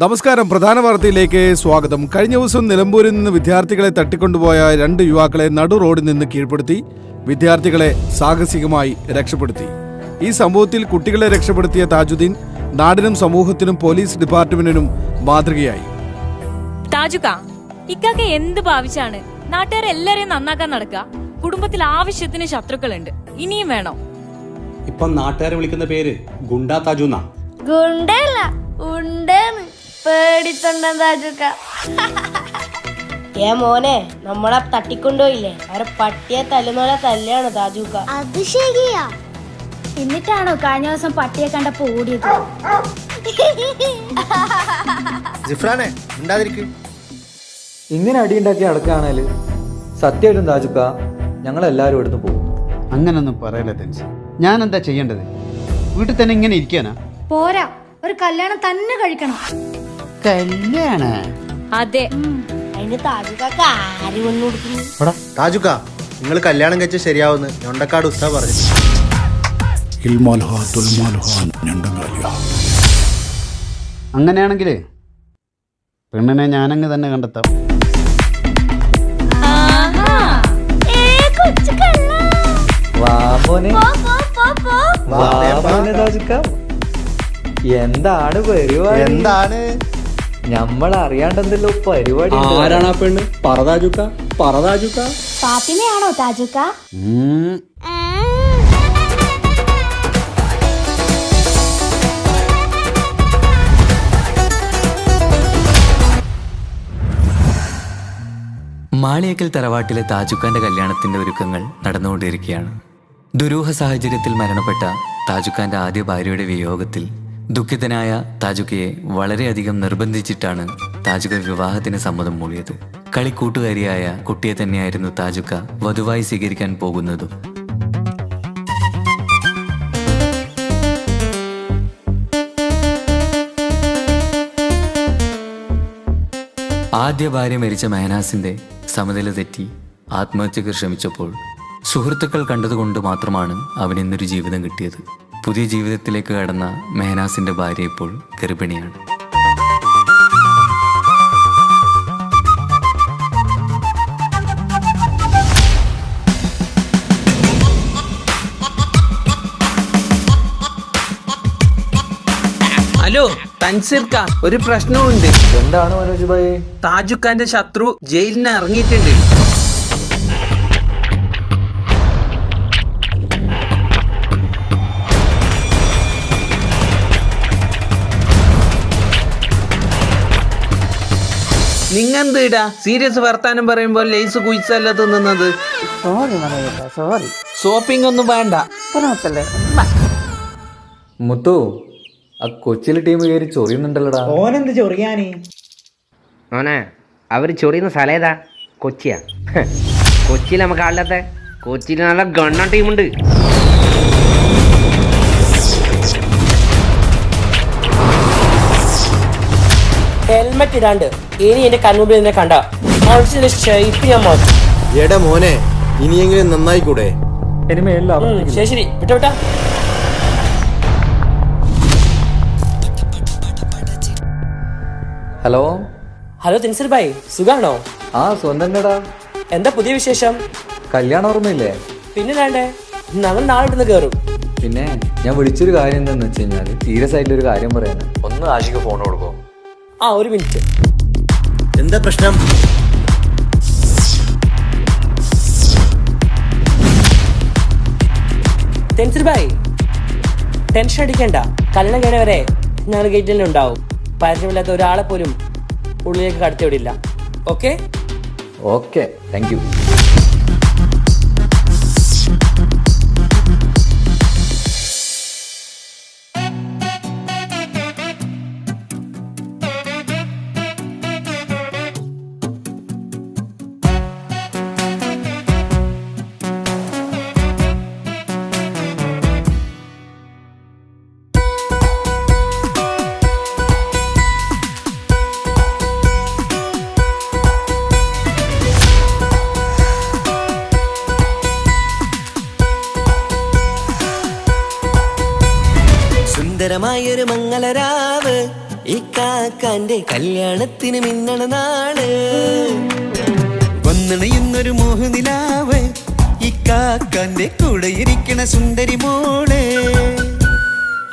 നമസ്കാരം. പ്രധാന വാർത്തയിലേക്ക് സ്വാഗതം. കഴിഞ്ഞ ദിവസം നിലമ്പൂരിൽ നിന്ന് വിദ്യാർത്ഥികളെ തട്ടിക്കൊണ്ടുപോയ 2 യുവാക്കളെ നടു റോഡിൽ നിന്ന് കീഴ്പ്പെടുത്തി വിദ്യാർത്ഥികളെ സാഹസികമായി രക്ഷപ്പെടുത്തി. ഈ സംഭവത്തിൽ കുട്ടികളെ രക്ഷപ്പെടുത്തിയ താജുദ്ദീൻ നാടിനും സമൂഹത്തിനും പോലീസ് ഡിപ്പാർട്ട്മെന്റിനും മാതൃകയായി. താജുക്ക, ഇക്കാക്ക എന്ത് ഭാവിച്ചാണ് നാട്ടുകാരെല്ലാരെയും നന്നാക്കാൻ നടക്കുക? കുടുംബത്തിൽ ആവശ്യത്തിന് ശത്രുക്കളുണ്ട്, ഇനിയും വേണോ? ഇപ്പം നാട്ടുകാരെ വിളിക്കുന്ന പേര് ഗുണ്ടാ താജു എന്നാ. ഗുണ്ടല്ല, ഉണ്ടെന്ന് പേടിത്തൊണ്ട താജുക്ക. മോനെ, നമ്മളെ തട്ടിക്കൊണ്ടുപോയില്ലേ, അവരെ പട്ടിയെ തല്ലുന്നോലെ തല്ലാണ് താജുക്ക. അത് ശരിയാ. എന്നിട്ടാണോ കഴിഞ്ഞ ദിവസം പട്ടിയെ കണ്ടപ്പോ ഓടിയത്? ജിഫ്രാനെ ഉണ്ടാതിരിക്കും. ഇങ്ങനെ അടിയുണ്ടാക്കി അടക്കുകയാണേല് സത്യമായിട്ടും താജുക്ക ഞങ്ങളെല്ലാവരും ഇവിടുന്ന് പോകും. അങ്ങനൊന്നും പറയല്ല തെൻസ്. ഞാൻ എന്താ ചെയ്യേണ്ടത്? വീട്ടിൽ തന്നെ ഇങ്ങനെ ഇരിക്കാനാ? പോരാ, ഒരു കല്യാണം തന്നെ കഴിക്കണം. കല്യാണ? അതെ. അതിന് താജുക്കാക്ക് ആര് വന്നു കൊടുക്കുന്നു? താജുക്ക, നിങ്ങൾ കല്യാണം കഴിച്ച ശരിയാവുന്ന് ഞൊണ്ടക്കാട് ഉസ്താ പറഞ്ഞു. അങ്ങനെയാണെങ്കിലേ പെണ്ണിനെ ഞാനങ്ങ് തന്നെ കണ്ടെത്താം. എന്താണ് പരിപാടി? എന്താണ് ഞമ്മളറിയാണ്ടെന്തല്ലോ പരിപാടി. ആരാണ് ആ പെണ്ണ്? പറതാജുക്ക, പറതാജുക്ക. ഫാത്തിമയാണോ താജുക്ക? മാളിയേക്കൽ തറവാട്ടിലെ താജുക്കാന്റെ കല്യാണത്തിന്റെ ഒരുക്കങ്ങൾ നടന്നുകൊണ്ടിരിക്കുകയാണ്. ദുരൂഹ സാഹചര്യത്തിൽ മരണപ്പെട്ട താജുക്കാന്റെ ആദ്യ ഭാര്യയുടെ വിയോഗത്തിൽ ദുഃഖിതനായ താജുക്കയെ വളരെയധികം നിർബന്ധിച്ചിട്ടാണ് താജുക്ക വിവാഹത്തിന് സമ്മതം മൂളിയത്. കളിക്കൂട്ടുകാരിയായ കുട്ടിയെ തന്നെയായിരുന്നു താജുക്ക വധുവായി സ്വീകരിക്കാൻ പോകുന്നതും. ആദ്യ ഭാര്യ മരിച്ച മെഹനാസിന്റെ സമനില തെറ്റി ആത്മഹത്യക്ക് ശ്രമിച്ചപ്പോൾ സുഹൃത്തുക്കൾ കണ്ടതുകൊണ്ട് മാത്രമാണ് അവൻ ഇന്നൊരു ജീവിതം കിട്ടിയത്. പുതിയ ജീവിതത്തിലേക്ക് കടന്ന മെഹനാസിന്റെ ഭാര്യ ഇപ്പോൾ ഗർഭിണിയാണ്. ഹലോ തൻസീർക്ക, ഒരു പ്രശ്നമുണ്ട്. എന്താണ് മനോജ് ഭായി? താജുക്കാന്റെ ശത്രു ജയിലിന് ഇറങ്ങിയിട്ടുണ്ട്. നിങ്ങെന്തിടാ സീരിയസ് വർത്താനം പറയുമ്പോൾ ലേസ് കുയിച്ചല്ല തിന്നുന്നത്? ഷോപ്പിംഗ് ഒന്നും വേണ്ട. മുത്തു, ആ കൊച്ചിയിലെ ടീം കയറി ചൊറിയുന്നുണ്ടല്ലോടാ. ഓനെന്ത് ചൊറിയാന്? ഓനെ അവർ ചൊറിയുന്ന സ്ഥലം ഏതാ? കൊച്ചിയാ? കൊച്ചിയിൽ നമുക്ക് ആളില്ലാത്ത? കൊച്ചിയിൽ നല്ല ഗണ്ണ ടീമുണ്ട്. ഹെൽമെറ്റ് ഇടാണ്ട് ഇനി എന്റെ കൺമുമ്പിൽ നിന്നെ കണ്ട ഷേപ്പ് ഞാൻ മാറ്റും. എടാ മോനെ, ഇനിയെങ്കിലും നന്നായിക്കൂടെ? ശരി ശരി, വിട്ട വിട്ടാ. ഹലോ ഹലോ തിൻസർ ഭായ്, സുഖാണോ? ആ സ്വന്തം. എന്താ പുതിയ വിശേഷം? കല്യാണം ഓർമ്മയില്ലേ? പിന്നെ വേണ്ടേ, നമ്മൾ നാളെ ഇവിടുന്ന് കയറും. പിന്നെ ഞാൻ വിളിച്ചൊരു കാര്യം എന്താന്ന് വെച്ച് കഴിഞ്ഞാല് സീരിയസ് ആയിട്ടൊരു കാര്യം പറയാനാ. ഒന്ന് ആഷിക്ക് ഫോൺ കൊടുക്കോ? ആ, ഒരു മിനിറ്റ്. എന്താ പ്രശ്നം? തിൻസർ ഭായ്, ടെൻഷൻ അടിക്കണ്ട. കല്യാണം കഴിഞ്ഞവരെ ഞങ്ങൾ ഗേറ്റിൽ ഉണ്ടാവും. പരിചയമില്ലാത്ത ഒരാളെ പോലും ഉള്ളിലേക്ക് കടത്തിവിടില്ല. Okay okay, thank you. ഇക്കാക്കാന്റെ കല്യാണത്തിന് മിന്നണ നാള് വന്നണയുന്നൊരു മോഹനിലാവ് ഇക്കാക്കാന്റെ കൂടെ ഇരിക്കണ സുന്ദരി മോള്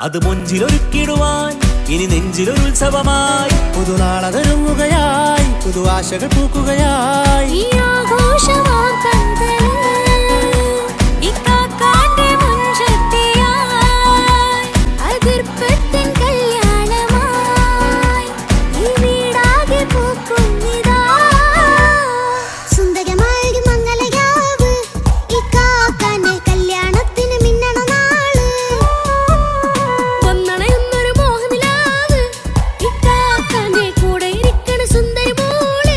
അത് മൊഞ്ചിലൊരുക്കിടുവാൻ ഇനി നെഞ്ചിലൊരു ഉത്സവമായി പുതുനാളതൊരുങ്ങുകയായി പുതു ആശകൾ പൂക്കുകയായി ഈ ആഘോഷമാക്കണ്ടേ ഇക്കാക്കാന്റെ മുൻചെത്തിയായി അതിർപ്പത്തിൻ കല്യാണമായി ഈ വീടാകെ പൂക്കുന്നിതാ സുന്ദരമായ മംഗളയാവ് ഇക്കാക്കാന്റെ കല്യാണത്തിന് മിന്നണ നാള് വന്നണയുന്നൊരു മോഹനിലാവ് ഇക്കാക്കാന്റെ കൂടെ ഇരിക്കണ സുന്ദരി മോള്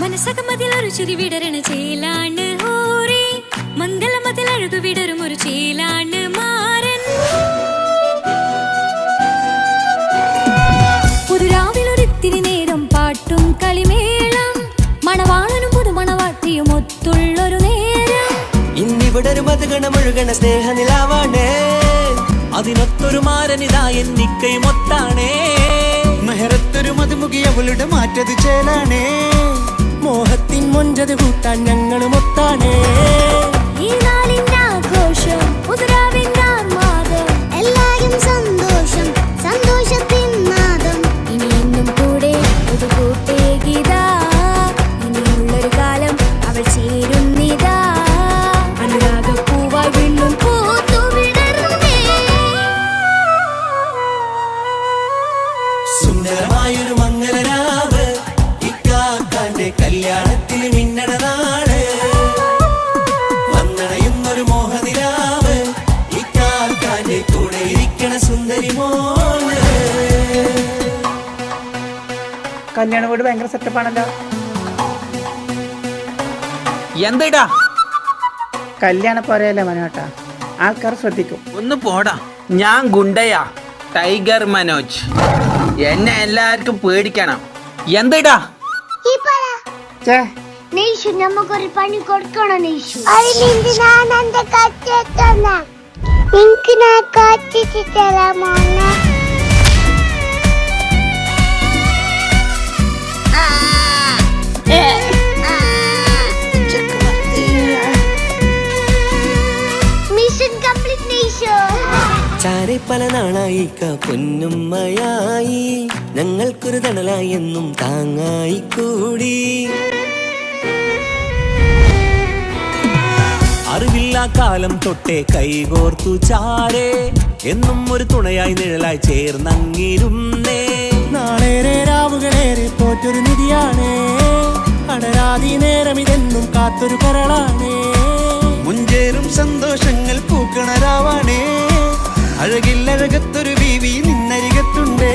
മനസ്സകമതിലൊരു ചിരി വിടരണ ചേലാണ് ഹോറി മംഗളമതിൽ അഴകു വിടരും ഒരു ചേലാണ് മാരൻ പുതുരാവിലൊരിത്തിരി നേരം പാട്ടും കളിമേളം മണവാളനും പുതുമണവാട്ടിയും ഒത്തുള്ളൊരു നേരം ഇന്നിവിടെ ഒരു മധുഗണമൊഴുകണ സ്നേഹനിലാവാണേ അതിനൊത്തൊരു മാരനിതാ എന്നിക്കൈ മൊത്താണേ മെഹറത്തൊരു മധുമുഖി അവളുടെ മാറ്റത് ചേലാണേ മോഹത്തിൻ മൊഞ്ചത് കൂട്ടാൻ ഞങ്ങളും ഒത്താണേ ഈ നാളിന്റെ ആഘോഷം പുതുരാവിന്റെ ആർമാദം എല്ലാരും സന്തോഷം സന്തോഷത്തിൻ നാദം ഇനി എന്നും കൂടെ ഒരു കൂട്ടേകിതാ ഇനിയുള്ളൊരു കാലം അവൾ ചേരുന്നിതാ അനുരാഗപ്പൂവായി വീണ്ടും പൂത്തു വിടർന്നേ സുന്ദരമായൊരു മംഗളരാവ് ഇക്കാക്കാന്റെ കല്യാണത്തിന് മിന്നണ നാള് വന്നണയുന്നൊരു മോഹനിലാവ് ഇക്കാക്കാന്റെ കൂടെ ഇരിക്കണ സുന്ദരി മോള് കല്യാണ വീട് ഭയങ്കര സെറ്റപ്പാണല്ലോ. എന്താ കല്യാണ പോരയല്ലേ മനോട്ടാ, ആൾക്കാർ ശ്രദ്ധിക്കും. ഒന്ന് പോടാ, ഞാൻ ഗുണ്ടയാ, ടൈഗർ മനോജ്. എന്നെ എല്ലാവർക്കും പേടിക്കണം. എന്താ നെയ്ഷു നമുക്കൊരു പണി കൊടുക്കണം നെയ്ഷു അതിനെന്തിനാണ് എന്റെ കച്ചെത്തന്ന എനിക്ക് ഞാൻ കാച്ചിട്ട് തരാമോ മിഷൻ കംപ്ലീറ്റ് നെയ്ഷു ചാരെ പല നാളായി പൊന്നുമ്മയായി ഞങ്ങൾക്കൊരു തണലായി എന്നും താങ്ങായി കൂടി അറിവില്ല കാലം തൊട്ടേ കൈകോർത്തു ചാരേ എന്നും ഒരു തുണയായി നിഴലായി ചേർന്നങ്ങിരുന്നേ നാളേറെ രാവുകളേറെ പോറ്റൊരു നിധിയാണേ അടരാതി നേരം ഇതെന്നും കാത്തൊരു കരളാണേ മുഞ്ചേറും സന്തോഷങ്ങൾ പൂക്കണരാവാണേ അഴകില്ലഴകത്തൊരു ബീവി നിന്നരികത്തുണ്ടേ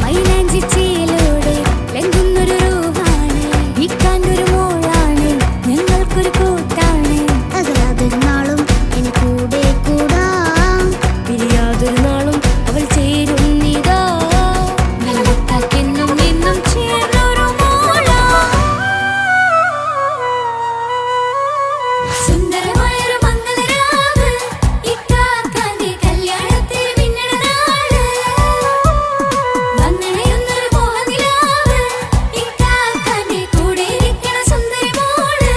മൈലാഞ്ചി ചേലോടെ ലംഘുന്നൊരു രൂപാണ് വിക്കാനൊരു മോളാണ് ഞങ്ങൾക്കൊരു കൂട്ടാണ് അകലാതൊരു നാളും എൻ കൂടെ കൂടാം പിരിയാതൊരു നാളും അവൾ ചേരുന്നിതാ നൽകുത്താക്കെന്നും എന്നും ചേർന്നൊരു മോളാ സുന്ദരമായൊരു മംഗളരാവ് ഇക്കാക്കാന്റെ കല്യാണത്തിൽ മിന്നണ നാള് വന്നണയുന്നൊരു മോഹനിലാവ് ഇക്കാക്കാന്റെ കൂടെ ഇരിക്കണ സുന്ദരി മോള്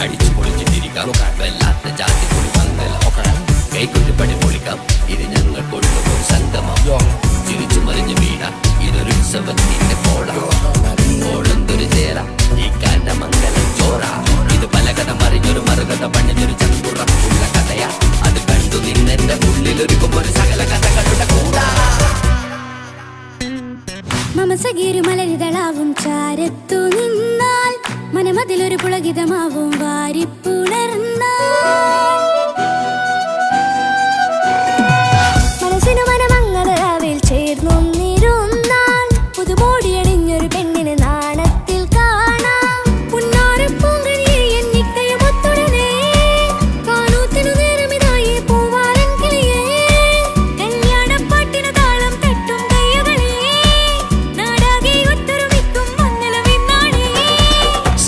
അടിച്ചു പൊളിച്ചിട്ടിരിക്കാം വല്ലാത്ത ജാതി പൊളി മംഗളം കൈകൊണ്ടുപടി പൊളിക്കാം ഇത് ഞങ്ങൾ കൊണ്ടുപോകും സംഗമം തിരിച്ചു മറിഞ്ഞ് വീണ ഇതൊരു ഉത്സവത്തിന്റെ കോളന്തൊരു ചേര ഈ കാന്റെ മംഗലം ചോറ ഇത് പലകഥ മറിഞ്ഞൊരു മറുകഥ പണിഞ്ഞൊരു ചങ്കുറപ്പുള്ള കഥയാ അത് കണ്ടു നിന്നെന്റെ ഉള്ളിലൊരുക്കും ഒരു സകല കഥകളുടെ കൂടാ മമസഗീരു മലരിതളാവും ചാരത്തു നിന്നാൽ മനമതിലൊരു പുളകിതമാവും വാരിപ്പുണർന്നാൽ മനസ്സിനു മനമങ്ങതരാവിൽ ചേർന്നൊന്നിരുന്നാൽ പുതുമോടിയണിഞ്ഞൊരു പെണ്ണിന് നാണത്തിൽ കാണാം പുന്നാരപ്പൂങ്കനിയെ എന്നിക്കയുമൊത്തുടനെ കാനൂത്തിനു നേരമിതായി പൂവാലൻ കിളിയേ കല്യാണപ്പാട്ടിനു താളം തട്ടും കയ്യുകളെ നാടാകെ ഒത്തൊരുമിക്കും മംഗളമെന്നാണേ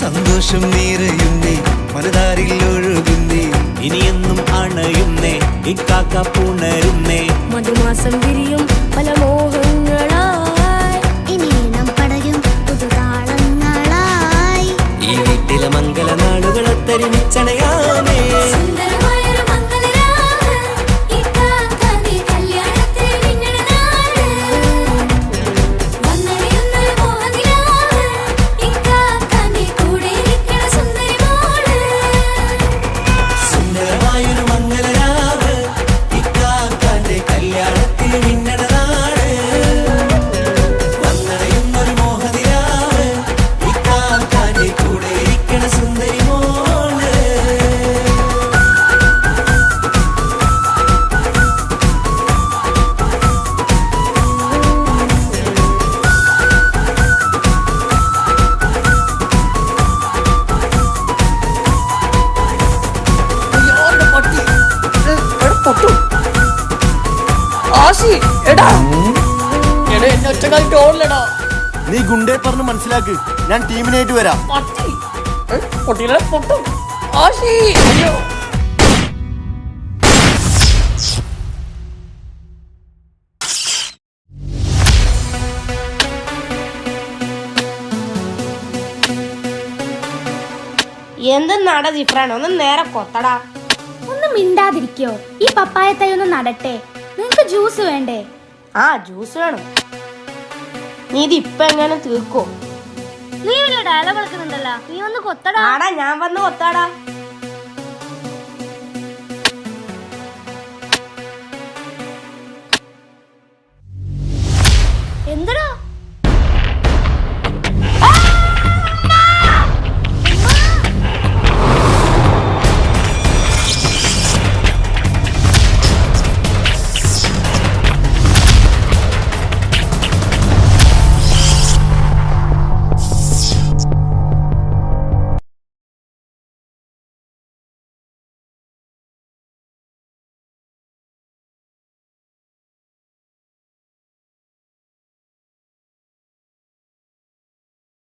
സന്തോഷം നിറയുന്നേ മനതാരിൽ ഒഴുകുന്നേ ഇനിയെന്നും അണയുന്നേ ഇക്കാക്ക പുണരുന്നേ മധുമാസം വിരിയും പല മോഹങ്ങളായി ഇനി നാം പടരും പുതുതാളങ്ങളായി ഈ വീട്ടിലെ മംഗള നാളുകളെ തരുമിച്ചണയാമേ സുന്ദരമായൊരു മംഗളരാവ് ഇക്കാക്കാന്റെ കല്യാണത്തിൽ മിന്നണ നാള് വന്നണിയുന്നൊരു മോഹനിലാവ് ഇക്കാക്കാന്റെ കൂടെ ഇരിക്കണ സുന്ദരി മോള് സുന്ദരമായൊരു മംഗളരാവ് ഇക്കാക്കാന്റെ കല്യാണത്തിൽ മിന്നണ നാട് വന്നണയുന്നൊരു മോഹനിലാവ് ഇക്കാക്കാന്റെ കൂടെ ഇരിക്കണ സുന്ദരി മോള് നീ ഗുണ്ടേ പറഞ്ഞ് മനസ്സിലാക്ക്. ഞാൻ ടീമിനായിട്ട് വരാം. എന്തെന്നാടാ ജിഫ്രാൻ ഒന്ന് നേരെ കൊത്തടാ. ഒന്നും മിണ്ടാതിരിക്കോ. ഈ പപ്പായ തൈ ഒന്ന് നടട്ടെ. നിങ്ങക്ക് ജ്യൂസ് വേണ്ടേ? ആ ജ്യൂസ് വേണം. നീ ഇത് ഇപ്പൊ എങ്ങനെ തീർക്കോ? നീ വല്ല ഡയലോഗ് കളിക്കുന്നുണ്ടല്ലോ. നീ ഒന്ന് കൊത്തടാ. ആടാ ഞാൻ വന്ന് കൊത്താടാ.